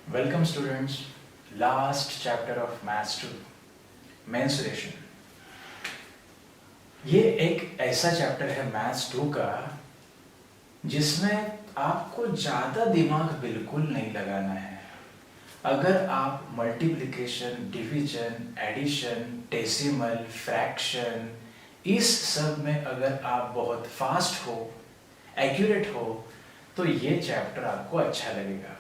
Welcome students, last chapter of Maths 2, Mensuration। ये एक ऐसा चैप्टर है Maths 2 का जिसमें आपको ज़्यादा दिमाग बिल्कुल नहीं लगाना है। अगर आप multiplication, division, addition, decimal, fraction इस सब में अगर आप बहुत फास्ट हो, एक्यूरेट हो, तो ये चैप्टर आपको अच्छा लगेगा।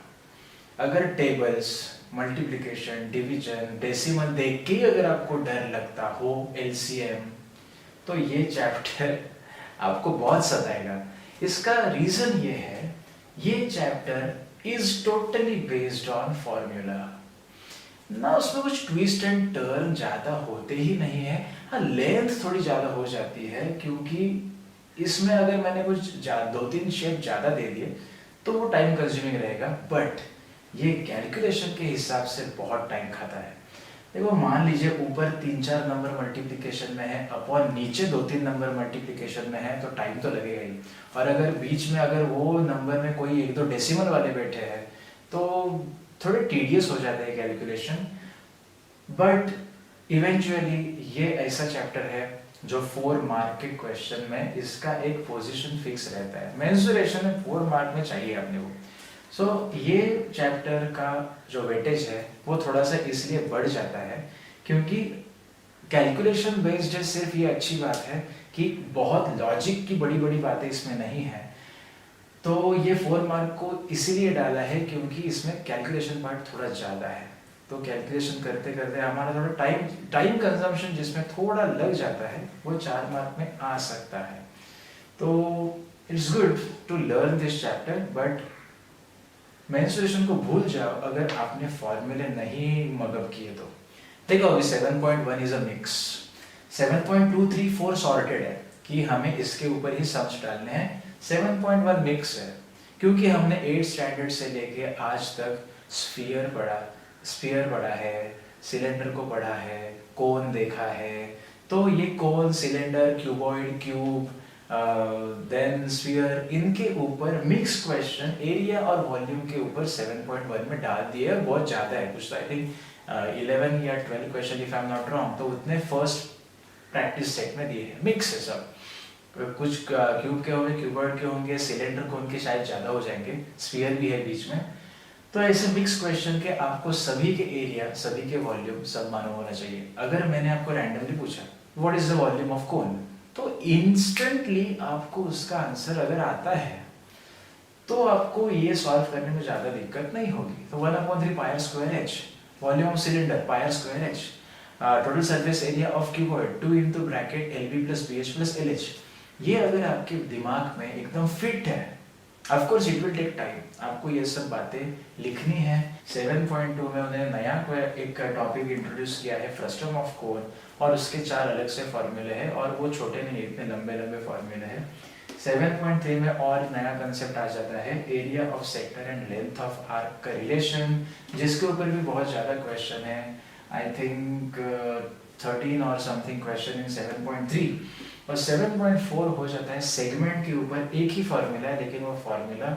अगर टेबल्स, मल्टीप्लिकेशन, डिवीजन, डेसिमल देख के अगर आपको डर लगता हो, एलसीएम, तो ये चैप्टर आपको बहुत सताएगा। इसका रीजन ये है, ये chapter is totally based on formula ना, उसमें कुछ ट्विस्ट एंड टर्न ज्यादा होते ही नहीं है। हाँ, लेंथ थोड़ी ज्यादा हो जाती है क्योंकि इसमें अगर मैंने कुछ 2-3 शेप ज्यादा दे दिए तो वो टाइम कंज्यूमिंग रहेगा, बट ये कैलकुलेशन के हिसाब से बहुत टाइम खाता है। देखो, मान लीजिए ऊपर 3-4 नंबर मल्टीप्लिकेशन में है अपॉन नीचे 2-3 नंबर मल्टीप्लिकेशन में है, तो टाइम तो लगेगा ही। और अगर बीच में अगर वो नंबर में कोई 1-2 डेसिमल वाले बैठे हैं तो थोड़े टीडियस हो जाते हैं कैलकुलेशन। बट इवेंचुअली ये ऐसा चैप्टर है जो 4 मार्क के क्वेश्चन में इसका एक पोजीशन फिक्स रहता है। मेंसुरेशन में 4 मार्क में चाहिए आपने वो। सो ये चैप्टर का जो वेटेज है वो थोड़ा सा इसलिए बढ़ जाता है क्योंकि कैलकुलेशन बेस्ड है। सिर्फ ये अच्छी बात है कि बहुत लॉजिक की बड़ी बड़ी बातें इसमें नहीं है, तो ये 4 मार्क को इसीलिए डाला है क्योंकि इसमें कैलकुलेशन पार्ट थोड़ा ज़्यादा है। तो कैलकुलेशन करते करते हमारा थोड़ा टाइम कंजम्पशन जिसमें थोड़ा लग जाता है वो 4 मार्क में आ सकता है। तो it's good to learn this chapter, but mensuration को भूल जाओ अगर आपने फॉर्मूले नहीं मगअप किए तो। देखो, अभी 7.1 इज अ मिक्स, 7.234 सॉर्टेड है कि हमें इसके ऊपर ही सम्स डालने हैं। 7.1 मिक्स है क्योंकि हमने 8 स्टैंडर्ड से लेके आज तक स्फीयर पढ़ा है, सिलेंडर को पढ़ा है, कोन देखा है। तो ये cone, cylinder, cuboid, cube, then sphere, इनके ऊपर मिक्स क्वेश्चन एरिया और वॉल्यूम के ऊपर 7.1 में डाल दिए। बहुत ज़्यादा है, कुछ आई थिंक 11 या 12 question if I am not wrong, तो उतने फर्स्ट प्रैक्टिस सेट में दिए हैं। मिक्स है सब, कुछ क्यूब के होंगे, क्यूबॉइड के होंगे, सिलेंडर कोन के शायद ज़्यादा हो जाएंगे, स्फीयर भी है बीच में। तो ऐसे मिक्स क्वेश्चन के आपको सभी के एरिया, सभी के वॉल्यूम सब मालूम होना चाहिए। अगर मैंने आपको रैंडमली पूछा what is the volume of cone, तो इंस्टेंटली आपको उसका आंसर अगर आता है तो आपको ये सॉल्व करने में ज़्यादा दिक्कत नहीं होगी। तो 1/3 pier square H, volume of cylinder pier square H, total surface area of cuboid 2 into bracket LB + BH + LH। ये अगर आपके दिमाग में एकदम फिट है, of course it will take time, आपको ये सब बातें लिखनी है। 7.2 में उन्होंने नया एक टॉपिक इंट्रोड्यूस किया है, फ्रस्टम ऑफ कोन, और उसके 4 अलग से फॉर्मूले हैं और वो छोटे नहीं, इतने लंबे लंबे फॉर्मूले हैं। 7.3 में और नया कंसेप्ट आ जाता है, area of sector and length of arc का रिलेशन, जिसके ऊपर भी बहुत ज़्यादा क्वेश्चन है। आई थिंक 13 और समथिंग क्वेश्चन इन 7.3। और 7.4 हो जाता है सेगमेंट के ऊपर, एक ही फॉर्मूला है लेकिन वो फॉर्मूला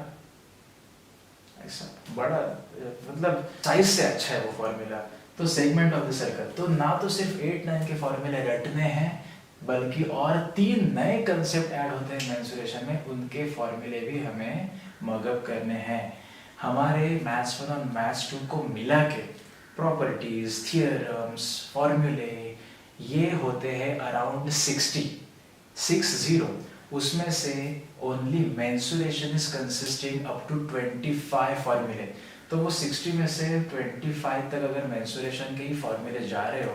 ऐसा बड़ा, मतलब साइज से अच्छा है वो फॉर्मूला। तो सेगमेंट ऑफ द सर्कल, तो ना तो सिर्फ 8-9 के फॉर्मूले रटने हैं बल्कि और 3 नए कंसेप्ट ऐड होते हैं मेंसुरेशन में, उनके फॉर्मूले भी हमें मगअप करने हैं। हमारे मैथ्स 1 और मैथ्स 2 को मिला के प्रॉपर्टीज, थियरम्स, फॉर्मूले ये होते हैं अराउंड 60। उसमें से only mensuration is consisting up to 25 फॉर्मूले। तो वो 60 में से 25 तक अगर मेंसुरेशन के ही फॉर्मूले जा रहे हो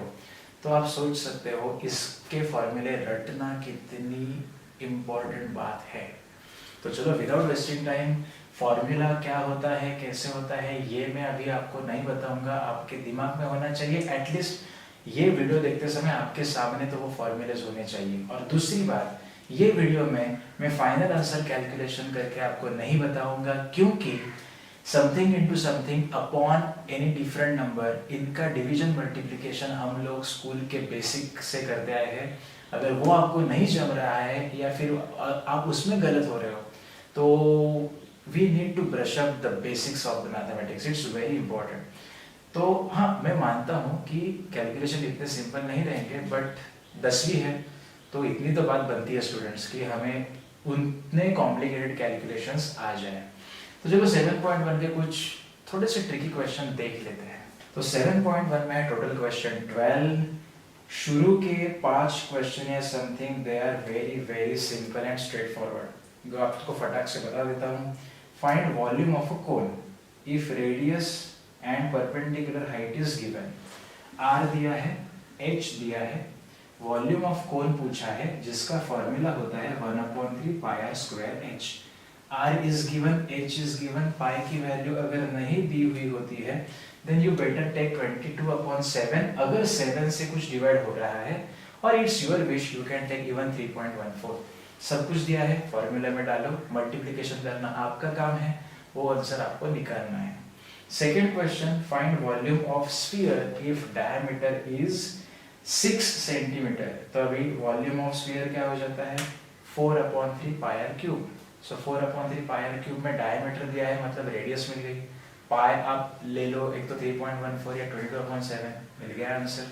तो आप सोच सकते हो इसके फॉर्मूले रटना कितनी इम्पोर्टेंट बात है। तो चलो, विदाउट वेस्टिंग टाइम, फॉर्मूला क्या होता है, कैसे होता है, ये मैं अभी आपको नहीं बताऊंगा, आपके दिमाग में होना चाहिए। एटलीस्ट ये वीडियो देखते समय आपके सामने तो वो फॉर्मूलेज होने चाहिए। और दूसरी बात, ये वीडियो में मैं फाइनल आंसर कैलकुलेशन करके आपको नहीं बताऊंगा क्योंकि something into something upon any different number, इनका डिवीजन मल्टीप्लिकेशन हम लोग स्कूल के बेसिक से करते आए हैं। अगर वो आपको नहीं जम रहा है या फिर आप उसमें गलत हो रहे हो तो we need to brush up the basics of the mathematics, it's very important. तो हाँ, मैं मानता हूँ कि कैलकुलेशन इतने सिंपल नहीं रहेंगे, बट 10वीं है तो इतनी तो बात बनती है स्टूडेंट्स की हमें उतने कॉम्प्लिकेटेड कैलकुलेशंस आ जाए। तो चलो 7.1 के कुछ थोड़े से ट्रिकी क्वेश्चन देख लेते हैं। तो 7.1 में है टोटल क्वेश्चन 12। शुरू के 5 क्वेश्चन या something they are very very simple and straightforward, जो आपको फटाक से बता देता हूँ। Find volume of a cone if radius and perpendicular height is given. r दिया है, h दिया है, वॉल्यूम ऑफ कोन पूछा है जिसका फॉर्मूला होता है 1/3 pi r square h। r is given, h is given, pi की वैल्यू अगर नहीं दी हुई होती है देन यू बेटर टेक 22/7 अगर 7 से कुछ डिवाइड हो रहा है, और it's your wish, you can take even 3.14। सब कुछ दिया है, फॉर्मूला में डालो, मल्टीप्लिकेशन करना आपका काम है, वो आंसर आपको निकालना है। Second question, find volume of sphere if diameter is 6 centimetre. तो अभी वॉल्यूम ऑफ स्फीयर क्या हो जाता है 4/3 pi r cube. So 4/3 pi r cube में डायमीटर दिया है मतलब रेडियस मिल गई, पाई आप ले लो, एक तो 3.14 या 22/7 मिल गया आंसर।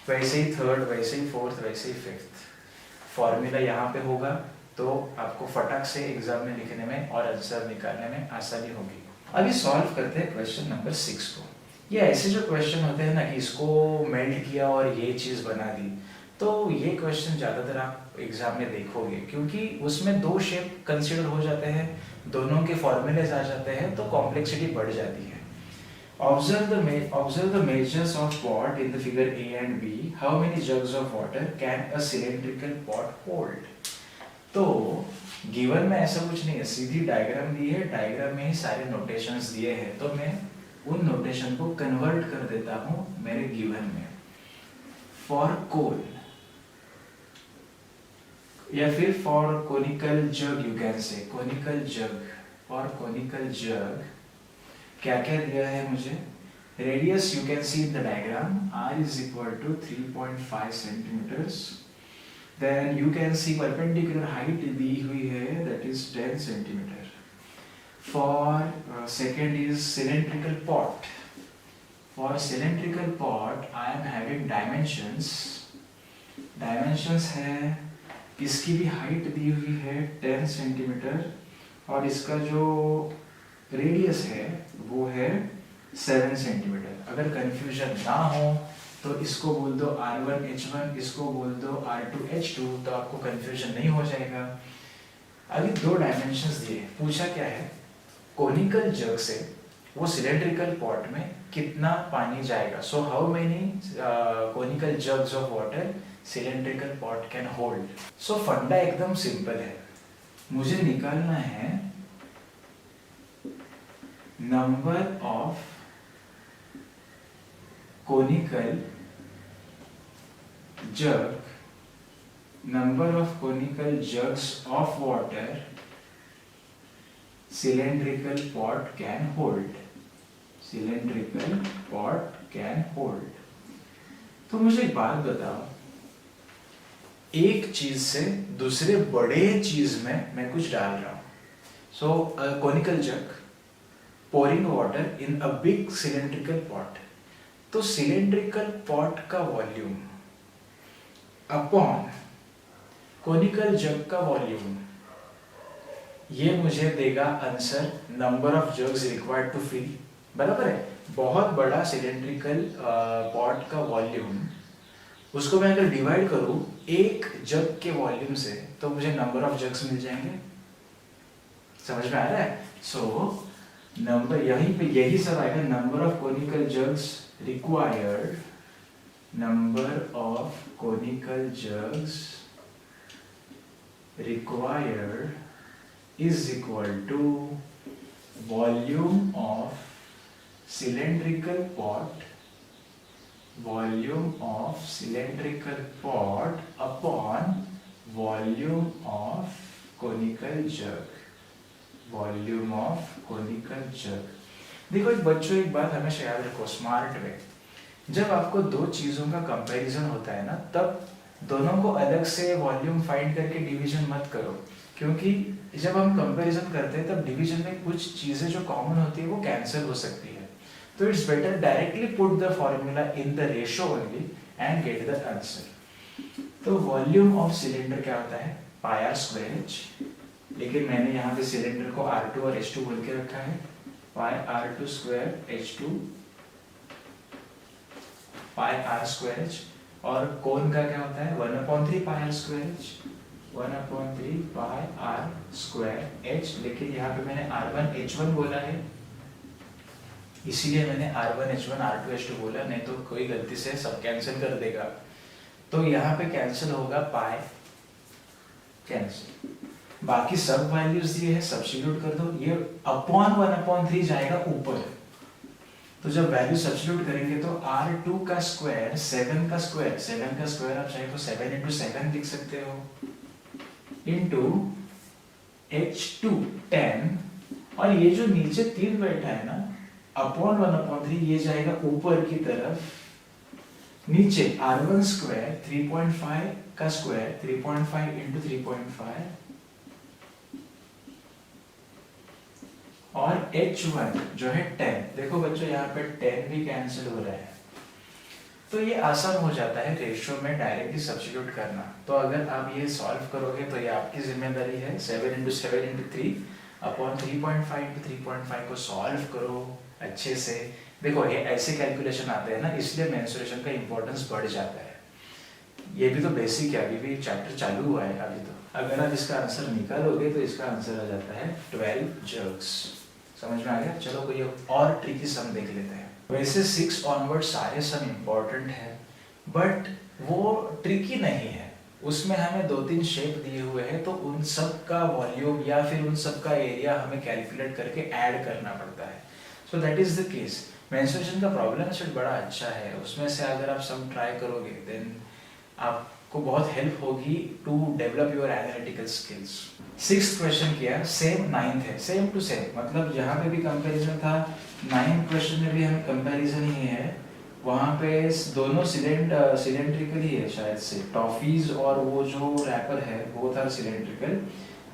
वैसे ही थर्ड, वैसे ही फोर्थ, वैसे ही फिफ्थ। फॉर्मूला यहाँ पे होगा तो आपको फटाक से एग्जाम में लिखने में और आंसर निकालने में आसानी होगी। अभी सॉल्व करते हैं क्वेश्चन नंबर 6 को। ये ऐसे जो क्वेश्चन होते हैं ना कि इसको मेल्ट किया और ये चीज बना दी, तो ये क्वेश्चन ज्यादातर आप एग्जाम में देखोगे क्योंकि उसमें दो शेप कंसीडर हो जाते हैं, दोनों के फॉर्मूलेज आ जाते हैं, तो कॉम्प्लेक्सिटी बढ़ जाती है। Observe the measures of pot in the figure A and B. How many jugs of water can a cylindrical pot hold? तो गिवन में ऐसा कुछ नहीं है, सीधी डायग्राम दी है, डायग्राम में ही सारे नोटेशंस दिए हैं, तो मैं उन नोटेशन को कन्वर्ट कर देता हूं मेरे गिवन में। फॉर कोन या फिर for conical jug, you can say conical jug, for conical jug क्या क्या दिया है मुझे। Radius you can see in the diagram, r is equal to 3.5 centimetres. Then you can see perpendicular height दी हुई है that is 10 centimetre. For second is cylindrical pot. For cylindrical pot I am having dimensions, dimensions है, इसकी भी height दी हुई है 10 centimetre और इसका जो रेडियस है वो है 7 सेंटीमीटर। अगर कंफ्यूजन ना हो तो इसको बोल दो R1H1, इसको बोल दो R2H2, तो आपको कंफ्यूजन नहीं हो जाएगा। अभी दो डायमेंशंस दिए, पूछा क्या है कोनिकल जग से वो सिलेंड्रिकल पॉट में कितना पानी जाएगा। So how many conical jugs of water cylindrical pot can hold. So फंडा एकदम सिंपल है, मुझे निकालना है number of conical jug, number of conical jugs of water cylindrical pot can hold, cylindrical pot can hold। तो मुझे एक बात बताओ, एक चीज से दूसरे बड़े चीज में मैं कुछ डाल रहा हूं। So conical jug pouring water in a big cylindrical pot, तो cylindrical pot का वॉल्यूम अपॉन कोनिकल जग का वॉल्यूम, ये मुझे देगा answer number of jugs required to fill. बराबर है, बहुत बड़ा सिलेंड्रिकल पॉट का वॉल्यूम, उसको मैं अगर डिवाइड करूं एक जग के वॉल्यूम से तो मुझे नंबर ऑफ जग्स मिल जाएंगे। समझ में आ रहा है? सो नंबर यहीं पे यही सब आएगा, number of conical jugs required, number of conical jugs required is equal to volume of cylindrical pot, volume of cylindrical pot upon volume of conical jug, volume of conical jug। देखो एक बच्चों, एक बात हमेशा याद रखो स्मार्ट वे, जब आपको दो चीजों का कंपैरिजन होता है ना, तब दोनों को अलग से वॉल्यूम फाइंड करके डिवीजन मत करो, क्योंकि जब हम कंपैरिजन करते हैं तब डिवीजन में कुछ चीजें जो कॉमन होती है वो कैंसिल हो सकती है, तो it's better directly put the formula in the ratio only and get the answer. तो वॉल्यूम ऑफ सिलेंडर क्या होता है, पाई आर स्क्वायर एच, लेकिन मैंने यहाँ पे सिलेंडर को R2 और H2 बोल के रखा है, pi R2 square H2 pi R square H, और कोन का क्या होता है 1/3 pi r square h, 1/3 pi r square h, लेकिन यहाँ पे मैंने R1 H1 बोला है, इसीलिए मैंने R1 H1 R2 H2 बोला, नहीं तो कोई गलती से सब कैंसिल कर देगा। तो यहाँ पे कैंसिल होगा पाई कैंसिल, बाकी सब वैल्यूज दिए हैं सब्स्टिट्यूट कर दो, ये अपॉन 1/3 जाएगा ऊपर, तो जब वैल्यू सब्स्टिट्यूट करेंगे तो R2 का स्क्वायर 7 का स्क्वायर, 7 का स्क्वायर आप चाहे तो 7 × 7 लिख सकते हो, इनटू H2 10, और ये जो नीचे 3 बैठा है ना अपॉन 1/3, ये जाएगा ऊपर की तरफ, नीचे R1 स्क्वायर 3.5 का स्क्वायर 3.5 × 3.5, और H1 जो है 10, देखो बच्चों यहाँ पे 10 भी कैंसिल हो रहा है, तो ये आसान हो जाता है रेशियो में डायरेक्टली सब्स्टिट्यूट करना। तो अगर आप ये सॉल्व करोगे तो ये आपकी जिम्मेदारी है, 7 × 7 × 3 अपॉन 3.5 × 3.5 को सॉल्व करो अच्छे से। देखो ये ऐसे कैलकुलेशन आते हैं ना, इसलिए मेंसुरेशन का इंपॉर्टेंस बढ़ जाता है। ये भी तो बेसिक है, अभी भी चैप्टर चालू हुआ है अभी तो। अगर आप इसका आंसर निकालोगे तो इसका आंसर आ जाता है 12 जर्क्स। समझ में आ गया? चलो कोई और ट्रिकी सम देख लेते हैं। वैसे 6 ऑनवर्ड सारे सम इम्पोर्टेंट है, बट वो ट्रिकी नहीं है, उसमें हमें 2-3 शेप दिए हुए हैं, तो उन सब का वॉल्यूम या फिर उन सब का एरिया हमें कैलकुलेट करके ऐड करना पड़ता है। So that is the case. Menstruation का प्रॉब्लम सेट बड़ा अच्छा है, उसमें से अगर आप सम ट्राई करोगे देन आपको बहुत हेल्प होगी to develop your analytical skills. 6th question किया, सेम 9th है, सेम टू सेम, मतलब जहाँ पे भी कंपैरिजन था 9th क्वेश्चन में भी हमें कंपैरिजन ही है। वहाँ पे दोनों सिलेंड्रिकल ही है शायद से, टॉफीज और वो जो रैपर है वो था सिलेंड्रिकल,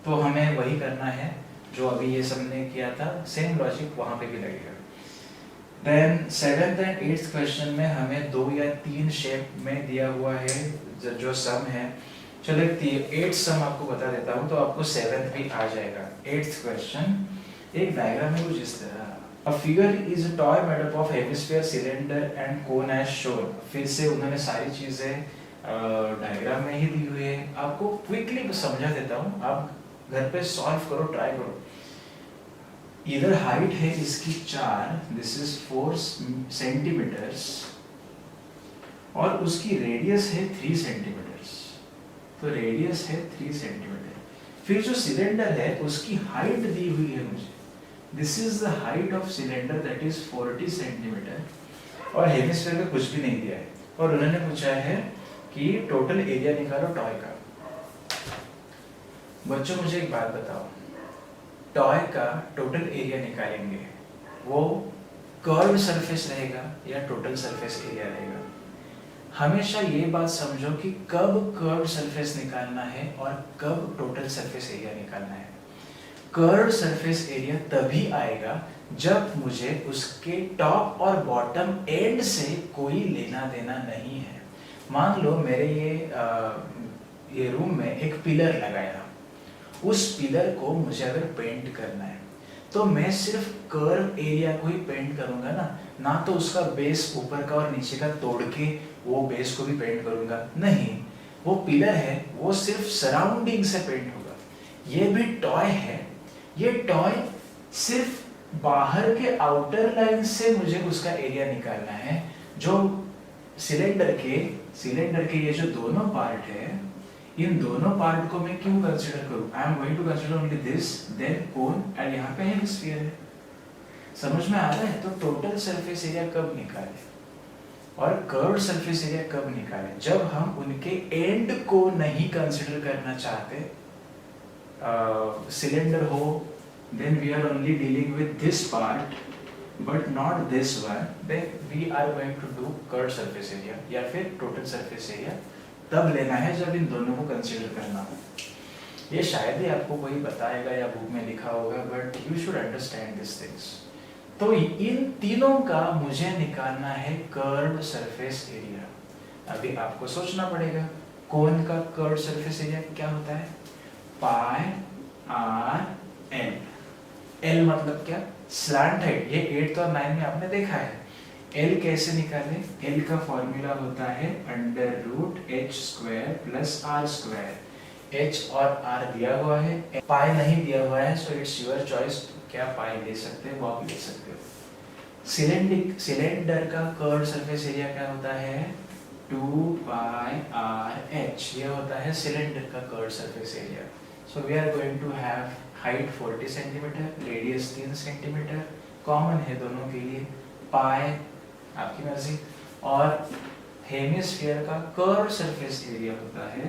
तो हमें वही करना है जो अभी ये सबने किया था, सेम लॉजिक वहाँ पे भी लगेगा। Then 7th and 8th question में हमें 2 या 3 शेप में दिया हुआ है जो सम है। चलो 8th सम आपको बता देता हूँ तो आपको 7th भी आ जाएगा। 8th क्वेश्चन एक डायग्राम है कुछ इस तरह, A figure is a toy made up of hemisphere, cylinder and cone as shown। फिर से उन्होंने सारी चीजें डायग्राम में ही दी हुई है, आपको क्विकली समझा देता हूँ, आप घर पे सॉल्व करो, ट्राई करो। इधर हाइट है इसकी 4, दिस इज 4 सेंटीमीटर्स, और उसकी रेडियस है 3 सेंटीमीटर्स, तो रेडियस है 3 सेंटीमीटर। फिर जो सिलेंडर है उसकी हाइट दी हुई है मुझे, this is the height of cylinder that is 40 centimetre, और हेमिस्फीयर का कुछ भी नहीं दिया है, और उन्होंने पूछा है कि टोटल एरिया निकालो टॉय का। बच्चों मुझे एक बात बताओ, टॉय का टोटल एरिया निकालेंगे, वो कर्व सरफेस रहेगा या टोटल सरफेस एरिया रहेगा? हमेशा ये बात समझो कि कब कर्व सरफेस निकालना है और कब टोटल सरफेस एरिया निकालना है। कर्व सरफेस एरिया तभी आएगा जब मुझे उसके टॉप और बॉटम एंड से कोई लेना देना नहीं है। मान लो मेरे ये रूम में एक पिलर लगाया, उस पिलर को मुझे अगर पेंट करना है तो मैं सिर्फ कर्व एरिया को ही पेंट करूंगा ना तो उसका बेस ऊपर का और नीचे का तोड़ के वो बेस को भी पेंट करूंगा, नहीं, वो पिलर है वो सिर्फ सराउंडिंग से पेंट होगा। ये भी टॉय है, ये टॉय सिर्फ बाहर के आउटर लाइन से मुझे उसका एरिया निकालना है। जो सिलेंडर के ये जो दोनों पार्ट है, इन दोनों पार्ट को मैं क्यों कंसीडर करूं? I am going to consider only this, then cone, and यहाँ पे हेमिस्फीयर है। समझ में आ रहा है? तो टोटल सरफेस एरिया कब निकाले और कर्व सरफेस एरिया कब निकाले? जब हम उनके एंड को नहीं कंसीडर करना चाहते, सिलेंडर हो, then we are only dealing with this part but not this one, then we are going to do curved surface area या फिर total surface area तब लेना है जब इन दोनों को कंसीडर करना हो। ये शायद ही आपको कोई बताएगा या बुक में लिखा होगा, but you should understand this things. तो इन तीनों का मुझे निकालना है कर्व्ड सरफेस एरिया। अभी आपको सोचना पड़ेगा कोन का कर्व्ड सरफेस एरिया क्या होता है, पाई आर एल। एल मतलब क्या, स्लैंट हाइट। ये 8th और 9th में आपने देखा है। एल कैसे निकाले, एल का फॉर्मूला होता है √h² + r²। h और r दिया हुआ है, पाई नहीं दिया हुआ है, सो इट्स योर चॉइस, क्या पाई ले सकते हो वो आप ले सकते हो। सिलेंडर का कर्व्ड सरफेस एरिया क्या होता है, 2πrh। ये होता है सिलेंडर का curved surface area. So we are going to have height 40 centimetre, radius 3 centimetre, common है दोनों के लिए, पाई आपकी मर्जी। और हेमिस्फीयर का कर्व्ड सरफेस एरिया होता है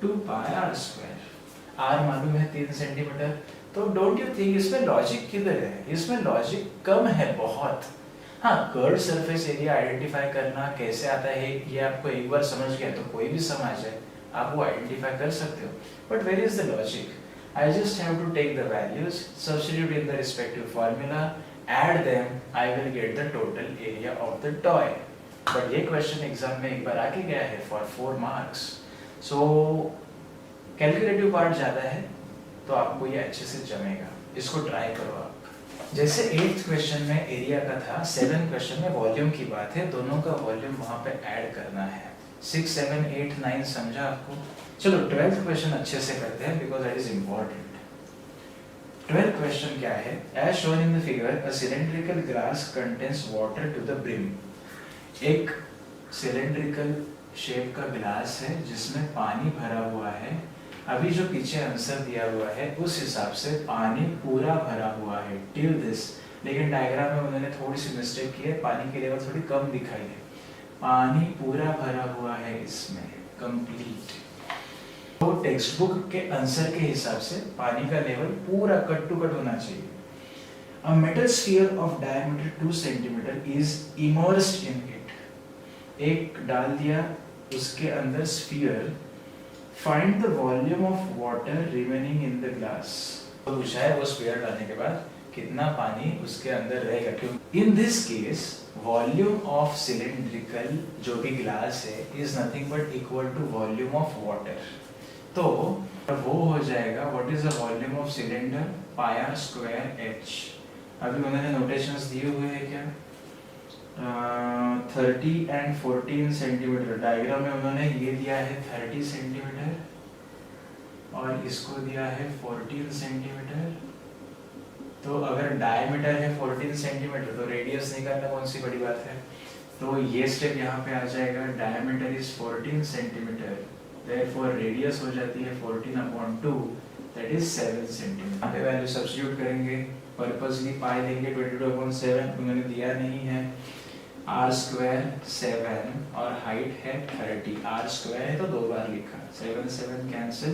2πr²। r मालूम है 3 सेंटीमीटर। तो डोंट यू थिंक इसमें लॉजिक किधर है, इसमें लॉजिक कम है बहुत। हाँ, कर्व्ड सरफेस एरिया आइडेंटिफाई करना कैसे आता है ये आपको एक बार समझ गया तो कोई भी समझ जाए, आप वो आइडेंटिफाई कर सकते हो। But where is the logic, I just have to take the values, substitute in the respective formula, add them, I will get the total area of the toy. But ये question exam में एक बार आके गया है for 4 marks. So calculative part ज़्यादा है तो आपको ये अच्छे से जमेगा, इसको try करो आप। जैसे 8th question में एरिया का था, 7th question में वॉल्यूम की बात है, दोनों का वॉल्यूम वहाँ पे ऐड करना है। 6, 7, 8, 9 समझा आपको। चलो 12th क्वेश्चन अच्छे से करते हैं because that is important. 12th question क्या है, as shown in the figure a cylindrical glass contains water to the brim. एक सिलेंड्रिकल शेप का ग्लास है जिसमें पानी भरा हुआ है। अभी जो पीछे आंसर दिया हुआ है उस हिसाब से पानी पूरा भरा हुआ है टिल दिस, लेकिन डायग्राम में उन्होंने थोड़ी सी मिस्टेक की है, पानी की लेवल थोड़ी कम दिखाई है। पानी पूरा भरा हुआ है इसमें कंप्लीट। तो टेक्स्ट बुक के आंसर के हिसाब से पानी का लेवल पूरा कट टू कट होना चाहिए। A metal sphere of diameter 2 cm is immersed in it. एक डाल दिया उसके अंदर sphere. Find the volume of water remaining in the glass. तो पूछा है वो स्फीयर डालने के बाद कितना पानी उसके अंदर रहेगा। क्यों? In this case, volume of cylindrical जो भी ग्लास है is nothing but equal to volume of water. तो वो हो जाएगा what is the volume of cylinder, πr²h। अभी उन्होंने नोटेशंस दिए हुए हैं क्या, 30 and 14 सेंटीमीटर। डायग्राम में उन्होंने ये दिया है 30 सेंटीमीटर और इसको दिया है 14 सेंटीमीटर। तो अगर डायमीटर है 14 सेंटीमीटर तो रेडियस निकालना कौन सी बड़ी बात है। तो ये स्टेप यहाँ पे आ जाएगा, diameter is 14 centimetre, therefore radius हो जाती है 14/2, that is 7 सेंटीमीटर। यहाँ पे वैल्यू सब्स्टिट्यूट करेंगे, पर्पसली पाई लेंगे 22/7, उन्होंने दिया नहीं है। r² 7 और हाइट है 30, r² है तो 2 बार लिखा, 7 7 कैंसिल।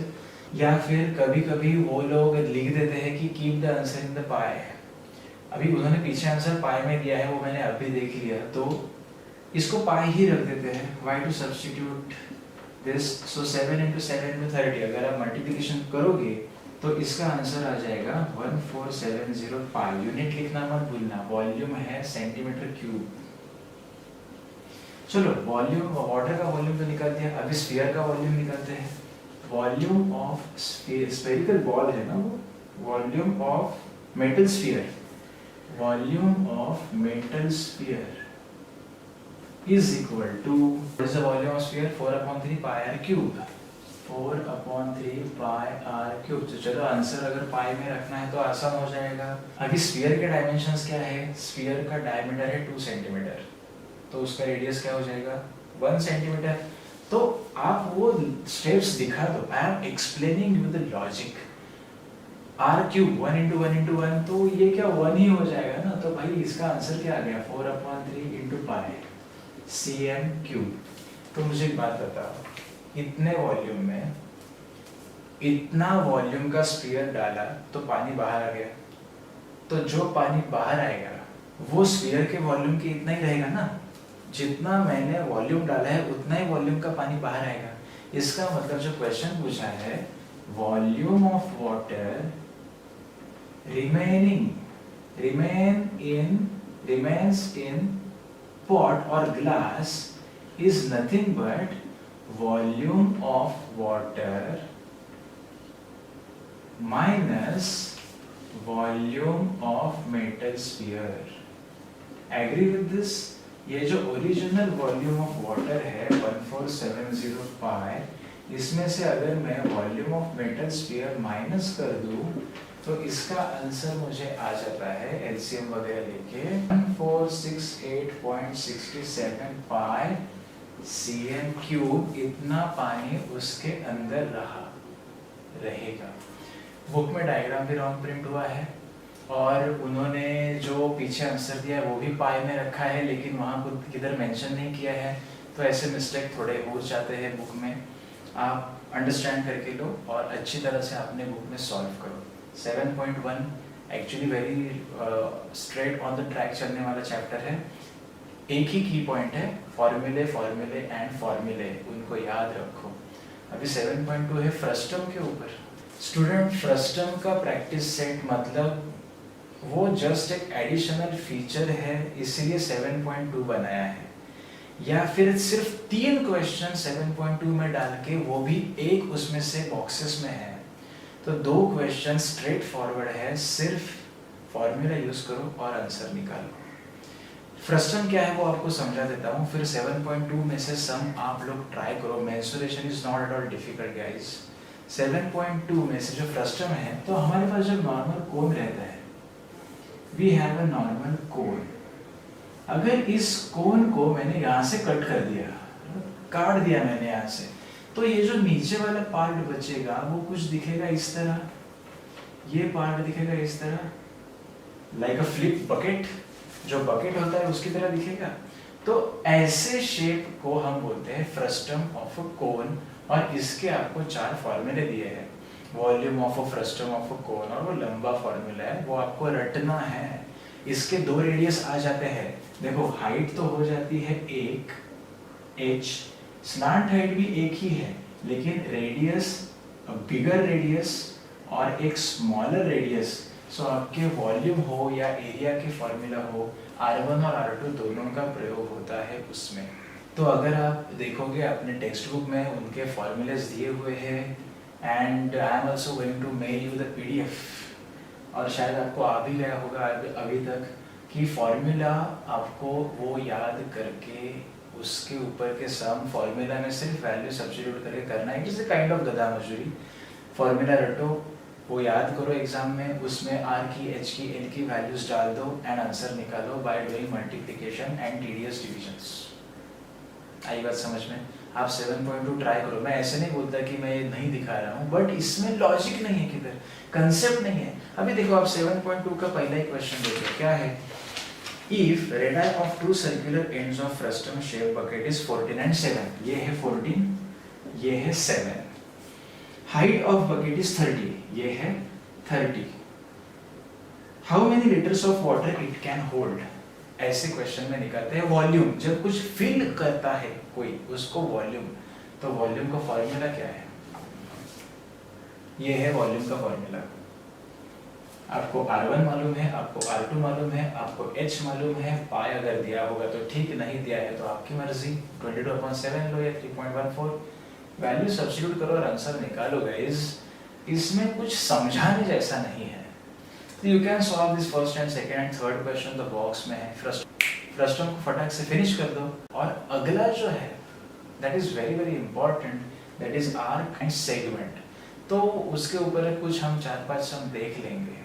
या फिर कभी कभी वो लोग लिख देते हैं कि keep the answer in the pi. अभी उन्होंने पीछे आंसर पाई में दिया है, वो मैंने अभी देख लिया, तो इसको पाई ही रख देते हैं। why to substitute this, so 7 × 7 में 30। अगर आप मल्टीप्लिकेशन करोगे तो इसका आंसर आ जाएगा 1470 पाई। यूनिट लिखना मत भूलना, वॉल्यूम है सेंटीमीटर क्यूब। चलो वॉल्यूम, वाटर का वॉल्यूम तो निकाल दिया, अभी स्फीयर का वॉल्यूम निकालते हैं। वॉल्यूम ऑफ स्फेरिकल बॉल है ना वो, volume of metal sphere, volume of metal sphere is equal to, what is the volume of sphere, 4/3 pi r cube, 4/3 pi r cube। तो चलो आंसर अगर पाई में रखना है तो आसान हो जाएगा। अभी स्फीयर के डायमेंशंस क्या है, स्फीयर का डायमीटर है 2 सेंटीमीटर, तो उसका रेडियस क्या हो जाएगा 1 सेंटीमीटर। तो आप वो स्टेप्स दिखा दो, I am explaining you the logic. r³ 1 × 1 × 1, तो ये क्या 1 ही हो जाएगा ना, तो भाई इसका आंसर क्या आ गया 4/3 × पाई cm³। तो मुझे एक बात बताओ, इतने वॉल्यूम में इतना वॉल्यूम का स्फीयर डाला तो पानी बाहर आ गया, तो जो पानी बाहर आएगा वो स्फीयर के वॉल्यूम के इतना ही रहेगा ना, जितना मैंने वॉल्यूम डाला है उतना ही वॉल्यूम का पानी बाहर आएगा। इसका मतलब जो क्वेश्चन पूछा है volume of water remains in pot or glass is nothing but volume of water minus volume of metal sphere. Agree with this? ये जो ओरिजिनल वॉल्यूम ऑफ वाटर है 1470 पाई, इसमें से अगर मैं volume of metal sphere minus कर दूं तो इसका आंसर मुझे आ जाता है एलसीएम वगैरह लेके 1468.67 पाई cm क्यूब। इतना पानी उसके अंदर रहेगा। बुक में डायग्राम भी रॉन्ग प्रिंट हुआ है और उन्होंने जो पीछे आंसर दिया है वो भी पाई में रखा है, लेकिन वहाँ कुछ किधर मेंशन नहीं किया है, तो ऐसे मिस्टेक थोड़े हो जाते हैं बुक में। आप अंडरस्टैंड करके लो और अच्छी तरह से अपने बुक में सॉल्व करो। 7.1 actually very straight on the track चलने वाला चैप्टर है। एक ही की पॉइंट है, फॉर्मूले एंड फॉर्मूले, उनको याद रखो। अभी 7.2 है फ्रस्टम के ऊपर। स्टूडेंट, फ्रस्टम का प्रैक्टिस सेट मतलब वो जस्ट एक एडिशनल फीचर है, इसीलिए 7.2 बनाया है, या फिर सिर्फ 3 क्वेश्चन 7.2 में डाल के वो भी एक उसमें से बॉक्सेस में है, तो 2 क्वेश्चन स्ट्रेट फॉरवर्ड है, सिर्फ फॉर्मूला यूज करो और आंसर निकालो। फ्रस्टम क्या है वो आपको समझा देता हूँ, फिर 7.2 में से सम आप लोग ट्राई करो। Mensuration is not at all difficult guys. 7.2 में से जो फ्रस्टम है, तो हमारे पास जब नॉर्मल कोन रहता है, वी हैव अ नॉर्मल कोन। अगर इस कोन को मैंने यहाँ से कट कर दिया, काट दिया मैंने यहाँ से, तो ये जो नीचे वाला पार्ट बचेगा वो कुछ दिखेगा इस तरह, ये पार्ट दिखेगा इस तरह, लाइक अ फ्लिप बकेट, जो बकेट होता है उसकी तरह दिखेगा। तो ऐसे शेप को हम बोलते हैं फ्रस्टम ऑफ अ कोन, और इसके आपको 4 फॉर्मूले दिए हैं। Volume of a frustum of a cone, और वो लंबा फॉर्मूला है, वो आपको रटना है। इसके 2 रेडियस आ जाते हैं, देखो हाइट तो हो जाती है 1 h, स्लैंट हाइट भी एक ही है, लेकिन रेडियस, बिगर रेडियस और एक स्मॉलर रेडियस। सो आपके वॉल्यूम हो या एरिया के फॉर्मूला हो, R1 और R2 दोनों का प्रयोग होता है उसमें। तो अगर आप देखोगे अपने टेक्स्ट बुक में उनके फॉर्मूलेस दिए हुए हैं, and I am also going to mail you the PDF, और शायद आपको आ भी गया होगा अभी तक कि फॉर्मूला आपको वो याद करके उसके ऊपर के सम फॉर्मूला में सिर्फ वैल्यू सब्स्टिट्यूट करके करना है। It is a kind of गधा मजूरी। फॉर्मूला रटो, वो याद करो एग्जाम में, उसमें R की, H की, L की वैल्यूज डाल दो एंड आंसर निकालो by doing multiplication and TDS divisions. आई बात समझ में? आप 7.2 ट्राई करो। मैं ऐसे नहीं बोलता कि मैं नहीं दिखा रहा हूँ, बट इसमें लॉजिक नहीं है, किधर कंसेप्ट नहीं है। अभी देखो आप 7.2 का पहला ही क्वेश्चन देखो, क्या है? If radii of 2 circular ends of frustum shaped bucket is 14 and 7, ये है 14, ये है 7. Height of bucket is 30, ये है 30. How many liters of water it can hold? ऐसे क्वेश्चन में निकालते हैं वॉल्यूम। जब कुछ फिल करता है कोई, उसको वॉल्यूम, तो वॉल्यूम का फॉर्मूला क्या है? ये है वॉल्यूम का फॉर्मूला। आपको R1 मालूम है, आपको R2 मालूम है, आपको H मालूम है, पाई अगर दिया होगा तो ठीक, नहीं दिया है तो आपकी मर्जी। 22/7 लो या 3.14, वैल्यू सब्स्टिट्यूट करो और आंसर निकालो गाइस। इसमें कुछ समझाने जैसा नहीं है। तो you can solve this first and second and third question, तो बॉक्स में है। फ्रस्टम को फटाक से फिनिश कर दो, और अगला जो है that is very very important, that is arc and segment. तो उसके ऊपर कुछ हम 4-5 सम देख लेंगे।